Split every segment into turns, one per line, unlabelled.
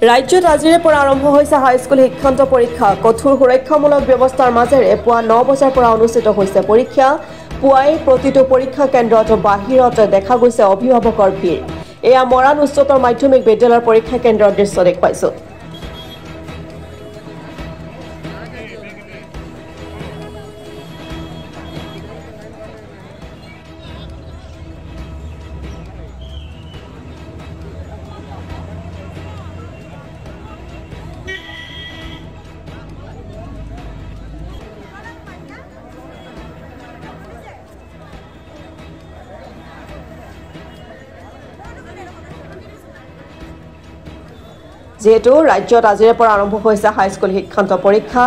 ৰাজ্যত আজিৰে পৰা আৰম্ভ হৈছে হাইস্কুল শিক্ষান্ত পৰীক্ষা। কঠোৰ সুৰক্ষামূলক ব্যৱস্থাৰ মাজেৰে পুৱা 9 বজাৰ পৰা অনুষ্ঠিত হৈছে পৰীক্ষা। পুৱাই প্ৰতিটো পৰীক্ষা কেন্দ্ৰত বাহিৰত দেখা গৈছে অভিভাৱকৰ ভিৰ। এয়া মৰাণ উচ্চতৰ মাধ্যমিক বিদ্যালয়ৰ পৰীক্ষা কেন্দ্ৰৰ দৃশ্য দেখুৱাইছো। যেহেতু ৰাজ্যত আজিৰে পৰা আৰম্ভ হৈছে হাইস্কুল শিক্ষান্ত পৰীক্ষা,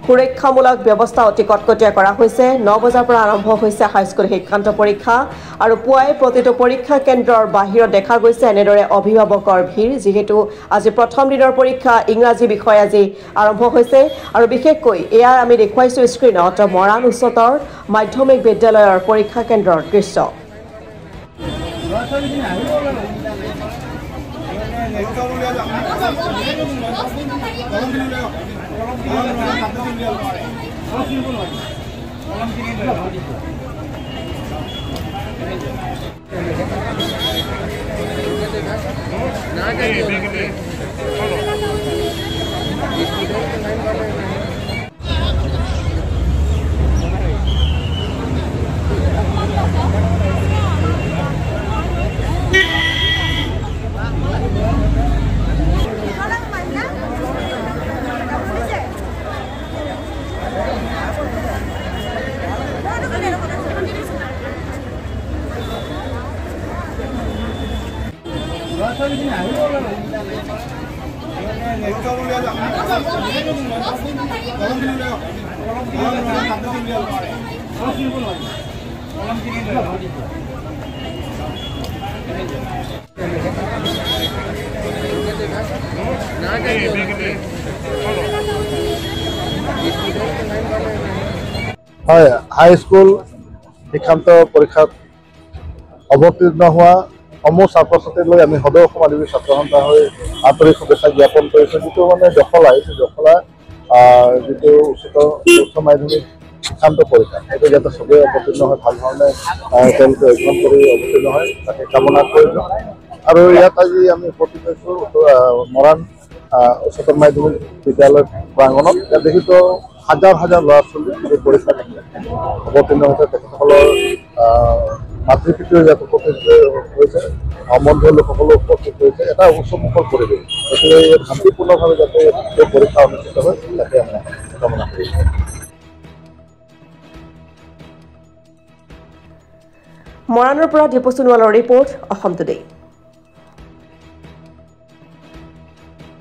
সুৰক্ষামূলক ব্যৱস্থা অতি কটকটীয়া কৰা হৈছে। 9 বজাৰ পৰা আৰম্ভ হৈছে হাইস্কুল শিক্ষান্ত পৰীক্ষা আৰু পুৱাই প্ৰতিটো পৰীক্ষা কেন্দ্ৰৰ বাহিৰত দেখা গৈছে এনেদৰে অভিভাৱকৰ ভিৰ। যেহেতু আজি প্ৰথম দিনৰ পৰীক্ষা ইংৰাজী বিষয় আজি আৰম্ভ হৈছে আৰু বিশেষকৈ এয়া আমি দেখুৱাইছো স্ক্ৰীনত মৰাণ উচ্চতৰ মাধ্যমিক বিদ্যালয়ৰ পৰীক্ষা কেন্দ্ৰৰ দৃশ্য।
হয়, হাইস্কুল শিক্ষান্ত পৰীক্ষাত অৱতীৰ্ণ হোৱা সমূহ ছাত্ৰ ছাত্ৰীলৈ আমি সদৌ অসম আদিবাসী ছাত্ৰ সন্থা হৈ আন্তৰিক শুভেচ্ছা জ্ঞাপন কৰিছোঁ। যিটো মানে দখলা যিটো উচ্চ মাধ্যমিক শিক্ষান্ত পৰীক্ষা সেইটো যাতে চবেই অৱতীৰ্ণ হয়, ভাল ধৰণে তেওঁলোকে অধ্যয়ন কৰি অৱতীৰ্ণ হয় তাকে কামনা কৰিলোঁ। আৰু ইয়াত আজি আমি উপস্থিত হৈছোঁ মৰাণ উচ্চতৰ মাধ্যমিক বিদ্যালয় প্ৰাংগণত। ইয়াত দেখিছোঁ হাজাৰ হাজাৰ ল'ৰা ছোৱালী এই পৰীক্ষাত অৱতীৰ্ণ হৈছে। তেখেতসকলৰ মাতৃ পিতৃও ইয়াত উপস্থিত হৈছে, সম্বন্ধীয় লোকসকলেও উপস্থিত হৈছে। এটা উৎসৱমুখৰ পৰিৱেশ, গতিকে শান্তিপূৰ্ণভাৱে যাতে এই পৰীক্ষা অনুষ্ঠিত হয় তাকে আমি কামনা কৰিছোঁ।
মৰাণৰ পৰা দীপু সোণোৱালৰ ৰিপৰ্ট, অসম টুডে।